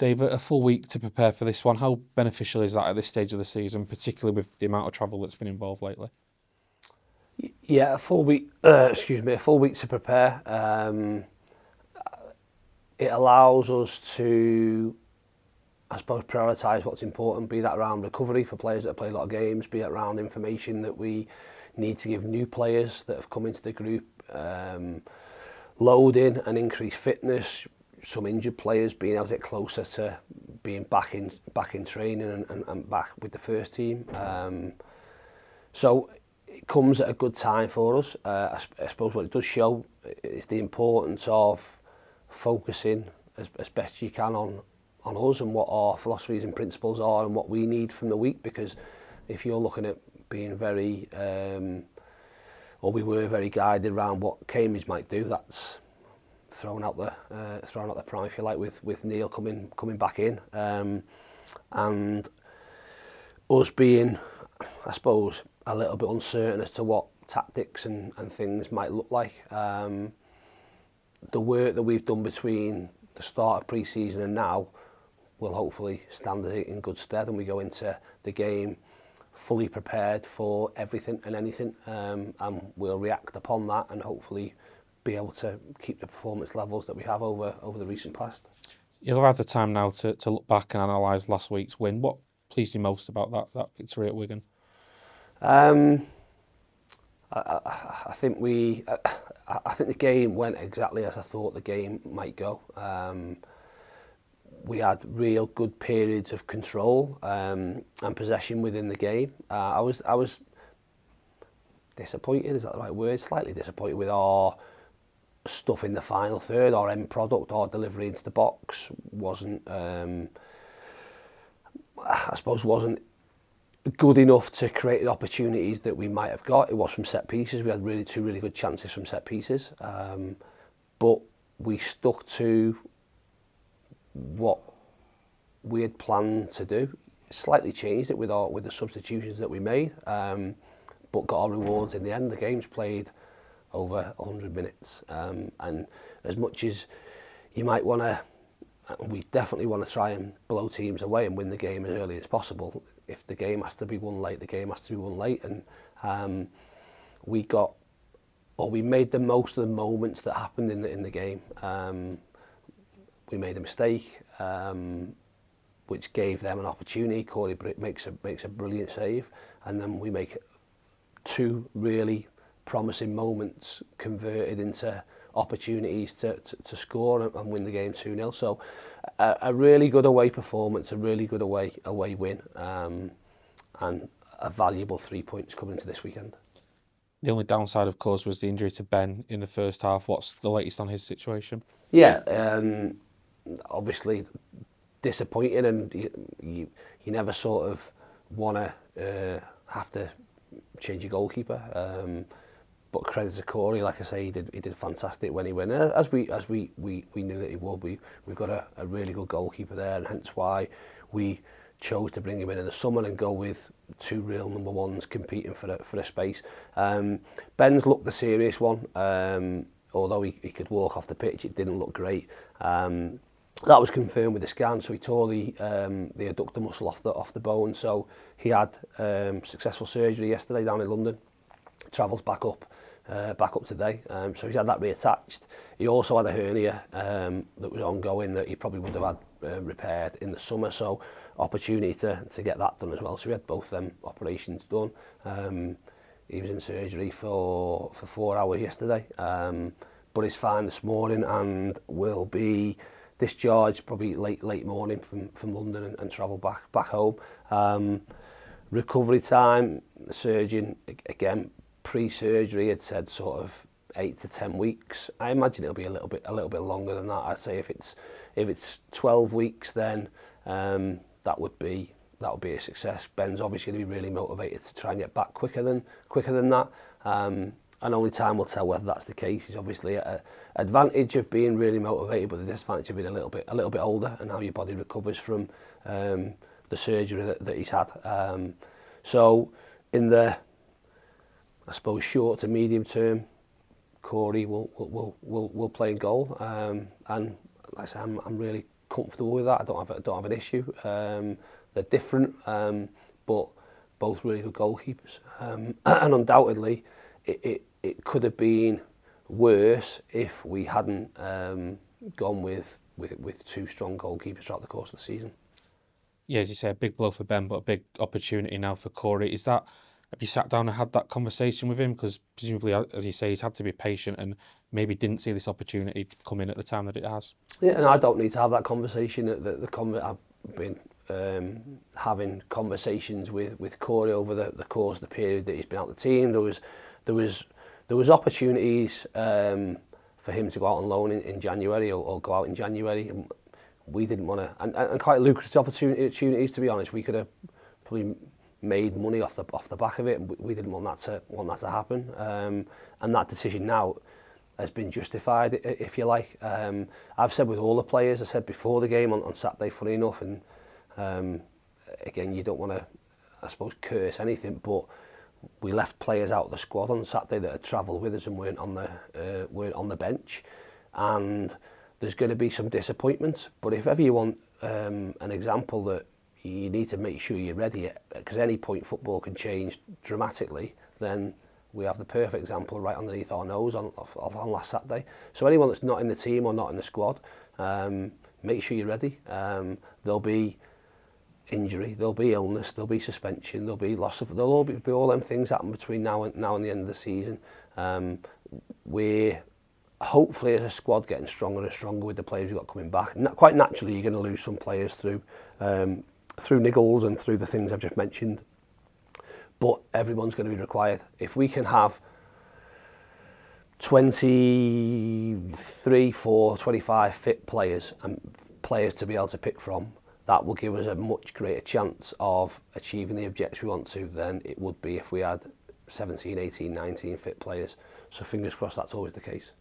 Dave, a full week to prepare for this one. How beneficial is that at this stage of the season, particularly with the amount of travel that's been involved lately? Yeah, a full week. A full week to prepare. It allows us to, I suppose, prioritise what's important. Be that around recovery for players that play a lot of games. Be that around information that we need to give new players that have come into the group. Load in and increase fitness. Some injured players being able to get closer to being back in training and back with the first team. So it comes at a good time for us. I suppose what it does show is the importance of focusing as best you can on us and what our philosophies and principles are and what we need from the week. Because if you're looking at being very, or we were very guided around what Cambridge might do, that's thrown out the prime, if you like, with Neil coming back in, and us being, I suppose, a little bit uncertain as to what tactics and things might look like. The work that we've done between the start of pre-season and now will hopefully stand in good stead, and we go into the game fully prepared for everything and anything, and we'll react upon that and hopefully be able to keep the performance levels that we have over the recent past. You'll have the time now to look back and analyse last week's win. What pleased you most about that victory at Wigan? I think I think the game went exactly as I thought the game might go. We had real good periods of control and possession within the game. I was disappointed, is that the right word? Slightly disappointed with our stuff in the final third. Our end product, our delivery into the box wasn't, I suppose, wasn't good enough to create the opportunities that we might have got. It was from set pieces. We had two really good chances from set pieces, but we stuck to what we had planned to do. Slightly changed it with the substitutions that we made, but got our rewards in the end. The game's played over 100 minutes, and as much as you might want to, we definitely want to try and blow teams away and win the game as early as possible. If the game has to be won late, the game has to be won late, and we made the most of the moments that happened in the game. We made a mistake, which gave them an opportunity. Corey makes a brilliant save, and then we make two really promising moments converted into opportunities to score and win the game 2-0. So a really good away performance, a really good away win, and a valuable 3 points coming into this weekend. The only downside, of course, was the injury to Ben in the first half. What's the latest on his situation? Yeah, obviously disappointing, and you never sort of want to have to change your goalkeeper. But credit to Corey, like I say, he did fantastic when he went. As we knew that he would. We've got a really good goalkeeper there, and hence why we chose to bring him in the summer and go with two real number ones competing for the space. Ben's looked the serious one. Although he could walk off the pitch, it didn't look great. That was confirmed with the scan, so he tore the adductor muscle off the bone. So he had successful surgery yesterday down in London. Travels back up today. So he's had that reattached. He also had a hernia that was ongoing that he probably would have had repaired in the summer. So opportunity to get that done as well. So we had both them operations done. He was in surgery for 4 hours yesterday, but he's fine this morning and will be discharged probably late morning from London and travel back home. Recovery time, the surgeon again pre-surgery had said sort of 8 to 10 weeks. I imagine it'll be a little bit longer than that. I'd say if it's 12 weeks, then that would be a success. Ben's obviously going to be really motivated to try and get back quicker than that. And only time will tell whether that's the case. He's obviously at an advantage of being really motivated, but the disadvantage of being a little bit older and how your body recovers from the surgery that he's had. So in the, I suppose, short to medium term, Corey will play in goal. And like I say, I'm really comfortable with that. I don't have an issue. They're different, but both really good goalkeepers. And undoubtedly, it could have been worse if we hadn't gone with two strong goalkeepers throughout the course of the season. Yeah, as you say, a big blow for Ben, but a big opportunity now for Corey. Have you sat down and had that conversation with him? Because presumably, as you say, he's had to be patient and maybe didn't see this opportunity come in at the time that it has. Yeah, and I don't need to have that conversation. I've been having conversations with Corey over the course of the period that he's been out the team. There was opportunities for him to go out on loan in January or go out in January. And we didn't want to, and quite lucrative opportunities, to be honest. We could have probably made money off the back of it. We didn't want that to happen. And that decision now has been justified, if you like. I've said with all the players, I said before the game on Saturday, funny enough, and again, you don't want to, I suppose, curse anything, but we left players out of the squad on Saturday that had travelled with us and weren't on the bench, and there's going to be some disappointment. But if ever you want an example that you need to make sure you're ready, because any point football can change dramatically, then we have the perfect example right underneath our nose on last Saturday. So anyone that's not in the team or not in the squad, make sure you're ready. There'll be injury, there'll be illness, there'll be suspension, there'll be there'll all them things happen between now and the end of the season. We're hopefully, as a squad, getting stronger and stronger with the players we've got coming back. Quite naturally, you're going to lose some players through niggles and through the things I've just mentioned. But everyone's going to be required. If we can have 23, 25 fit players and players to be able to pick from, that will give us a much greater chance of achieving the objectives we want to than it would be if we had 17, 18, 19 fit players. So fingers crossed that's always the case.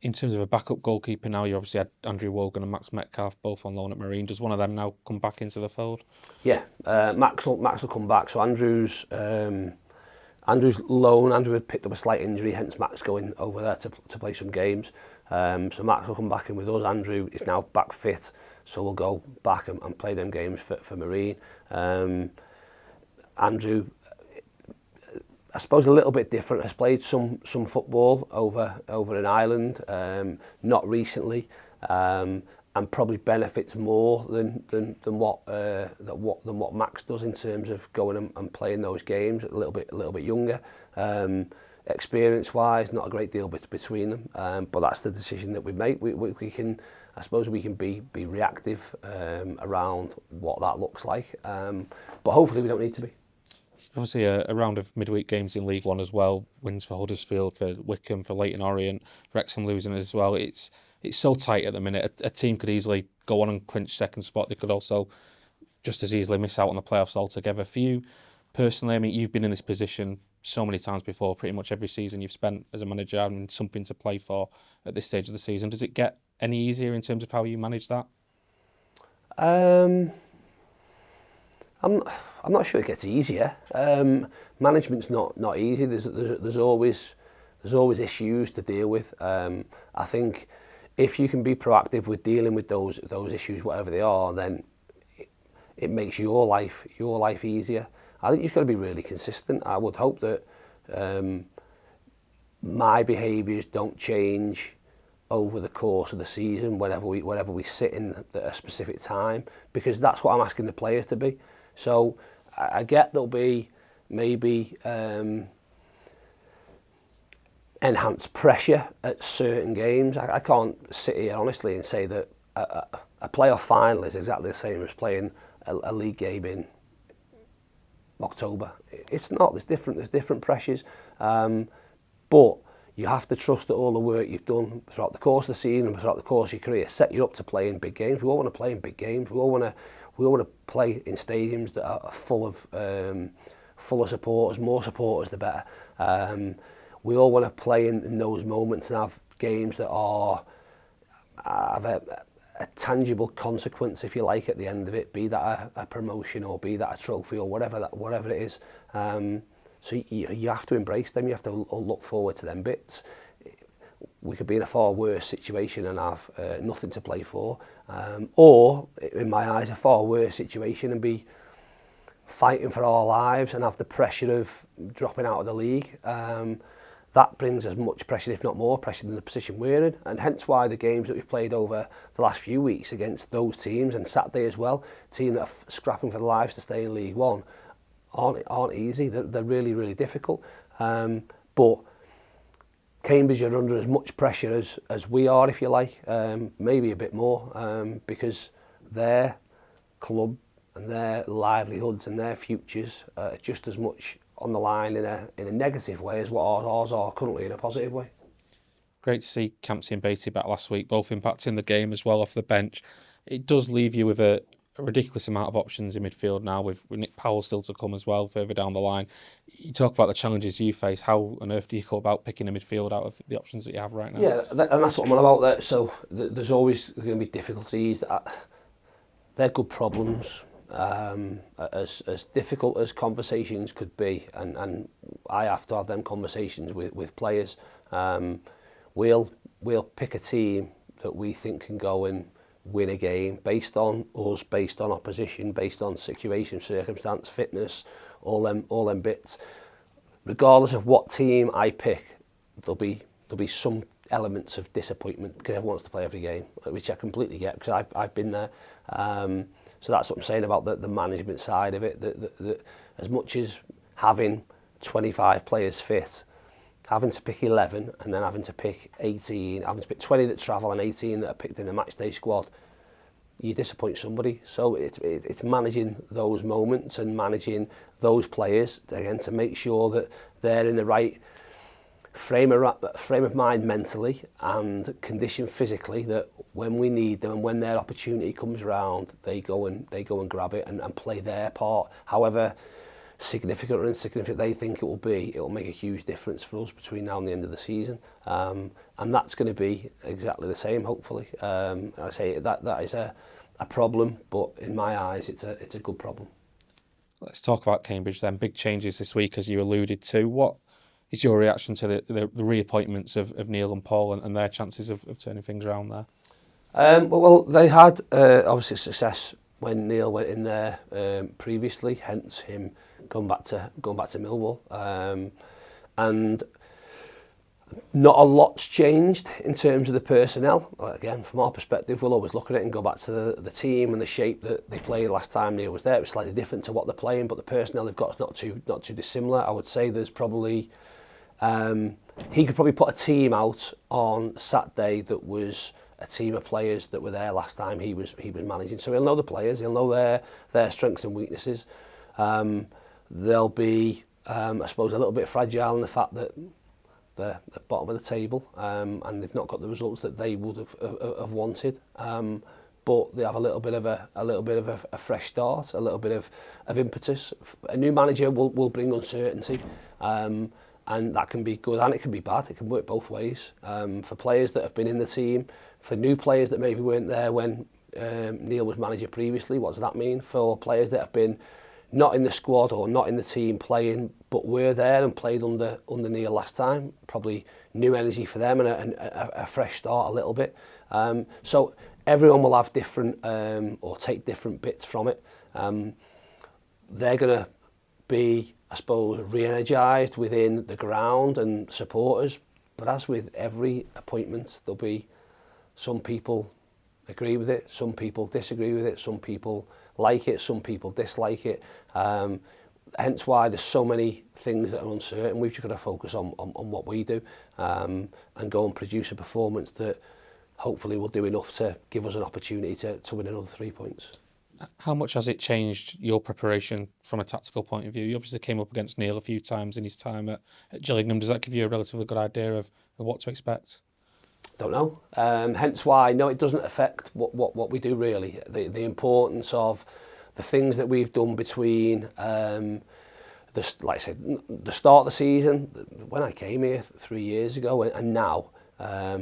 In terms of a backup goalkeeper now, you obviously had Andrew Wogan and Max Metcalf both on loan at Marine. Does one of them now come back into the fold? Yeah, Max will come back. So Andrew's loan. Andrew had picked up a slight injury, hence Max going over there to play some games. So Max will come back in with us. Andrew is now back fit, so we'll go back and play them games for Marine. Andrew, I suppose a little bit different, has played some football over in Ireland, not recently, and probably benefits more than what Max does in terms of going and playing those games. A little bit younger, experience-wise, not a great deal between them, but that's the decision that we make. We can, I suppose, we can be reactive around what that looks like, but hopefully we don't need to be. Obviously, a round of midweek games in League One as well. Wins for Huddersfield, for Wycombe, for Leyton Orient, Wrexham losing as well. It's so tight at the minute. A team could easily go on and clinch second spot. They could also just as easily miss out on the playoffs altogether. For you personally, I mean, you've been in this position so many times before. Pretty much every season you've spent as a manager having something to play for at this stage of the season. Does it get any easier in terms of how you manage that? I'm not sure it gets easier. Management's not easy. There's always issues to deal with. I think if you can be proactive with dealing with those issues, whatever they are, then it makes your life easier. I think you've got to be really consistent. I would hope that my behaviours don't change over the course of the season whenever we sit in at a specific time, because that's what I'm asking the players to be. So I get there'll be maybe enhanced pressure at certain games. I can't sit here honestly and say that a playoff final is exactly the same as playing a league game in October. It's not. There's different pressures, but you have to trust that all the work you've done throughout the course of the season and throughout the course of your career set you up to play in big games. We all want to play in big games. We all want to play in stadiums that are full of supporters. More supporters, the better. We all want to play in those moments and have games that have a tangible consequence, if you like, at the end of it. Be that a promotion or be that a trophy or whatever it is. So you have to embrace them. You have to look forward to them bits. we could be in a far worse situation and have nothing to play for, or in my eyes a far worse situation and be fighting for our lives and have the pressure of dropping out of the league. That brings as much pressure, if not more pressure, than the position we're in, and hence why the games that we've played over the last few weeks against those teams, and Saturday as well, teams that are scrapping for their lives to stay in League One, aren't easy. They're really, really difficult. But Cambridge are under as much pressure as we are, if you like, maybe a bit more, because their club and their livelihoods and their futures are just as much on the line in a negative way as what ours are currently in a positive way. Great to see Campsey and Beattie back last week, both impacting the game as well off the bench. It does leave you with a ridiculous amount of options in midfield now, with Nick Powell still to come as well further down the line. You talk about the challenges you face. How on earth do you go about picking a midfield out of the options that you have right now? Yeah, and that's what I'm on about there. So there's always going to be difficulties. They're good problems. As difficult as conversations could be, and I have to have them conversations with players. We'll pick a team that we think can go and win a game based on us, based on opposition, based on situation, circumstance, fitness, all them bits. Regardless of what team I pick, there'll be some elements of disappointment because everyone wants to play every game, which I completely get because I've been there. So that's what I'm saying about the management side of it. That as much as having 25 players fit, having to pick 11 and then having to pick 18, having to pick 20 that travel and 18 that are picked in the matchday squad, you disappoint somebody. So it's managing those moments and managing those players again to make sure that they're in the right frame of mind mentally and condition physically, that when we need them and when their opportunity comes around, they go and grab it and play their part. However significant or insignificant they think it will be, it will make a huge difference for us between now and the end of the season. And that's going to be exactly the same, hopefully. I say that is a problem, but in my eyes, it's a good problem. Let's talk about Cambridge then. Big changes this week, as you alluded to. What is your reaction to the reappointments of Neil and Paul and their chances of turning things around there? Well, they had obviously success when Neil went in there previously, hence him going back to Millwall, and not a lot's changed in terms of the personnel. Again, from our perspective, we'll always look at it and go back to the team and the shape that they played last time Neil was there. It was slightly different to what they're playing, but the personnel they've got is not too dissimilar. I would say there's probably he could probably put a team out on Saturday that was a team of players that were there last time he was managing. So he'll know the players, he'll know their strengths and weaknesses. They'll be, I suppose, a little bit fragile in the fact that they're at the bottom of the table and they've not got the results that they would have wanted. But they have a little bit of a fresh start, a little bit of impetus. A new manager will bring uncertainty, and that can be good and it can be bad. It can work both ways. For players that have been in the team, for new players that maybe weren't there when Neil was manager previously, what does that mean? For players that have been not in the squad or not in the team playing, but were there and played under Neil last time, probably new energy for them and a fresh start a little bit. So everyone will have different or take different bits from it. They're going to be, I suppose, re-energised within the ground and supporters. But as with every appointment, there'll be some people agree with it, some people disagree with it, some people like it, some people dislike it. Hence why there's so many things that are uncertain. We've just got to focus on what we do and go and produce a performance that hopefully will do enough to give us an opportunity to win another 3 points. How much has it changed your preparation from a tactical point of view? You obviously came up against Neil a few times in his time at Gillingham. Does that give you a relatively good idea of what to expect? Don't know. Hence why, no, it doesn't affect what we do really. The importance of the things that we've done between, like I said, the start of the season, when I came here 3 years ago, and now are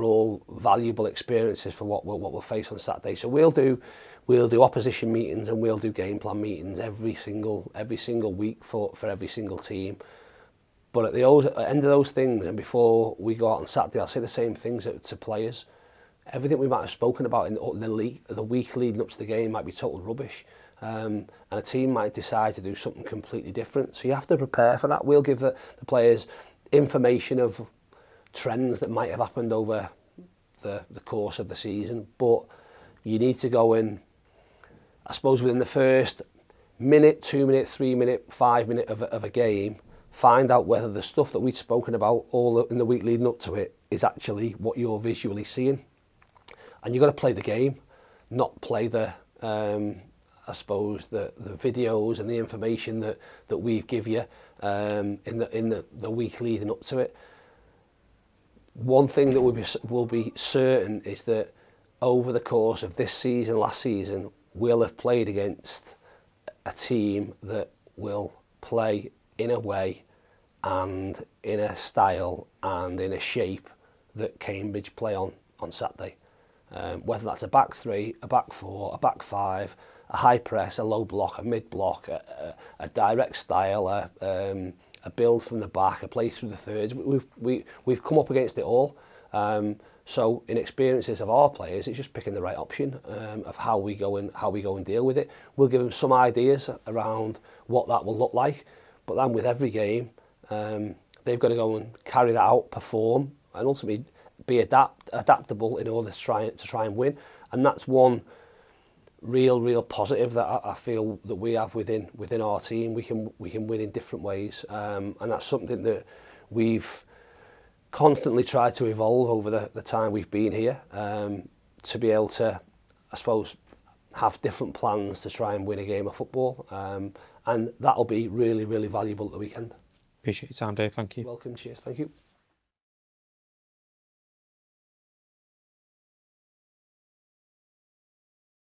all valuable experiences for what we'll face on Saturday. So we'll do opposition meetings and we'll do game plan meetings every single week for every single team. But at the end of those things, and before we go out on Saturday, I'll say the same things to players. Everything we might have spoken about in the week leading up to the game might be total rubbish. And a team might decide to do something completely different. So you have to prepare for that. We'll give the players information of trends that might have happened over the course of the season. But you need to go in, I suppose, within the first minute, 2 minute, 3 minute, 5 minute of a game, find out whether the stuff that we'd spoken about all in the week leading up to it is actually what you're visually seeing. And you've got to play the game, not play the, I suppose, the videos and the information that we give you in the week leading up to it. One thing that will be certain is that over the course of this season, last season, we'll have played against a team that will play in a way and in a style and in a shape that Cambridge play on Saturday. Whether that's a back three, a back four, a back five, a high press, a low block, a mid block, a direct style, a build from the back, a play through the thirds. We've come up against it all. So in experiences of our players, it's just picking the right option of how we go and deal with it. We'll give them some ideas around what that will look like, but then with every game, they've got to go and carry that out, perform, and ultimately be adaptable in order to try and win. And that's one real positive that I feel that we have within our team. We can win in different ways, and that's something that we've constantly tried to evolve over the time we've been here, to be able to, I suppose, have different plans to try and win a game of football, and that'll be really valuable at the weekend. Appreciate your time, Dave. Thank you. Welcome. Cheers. Thank you.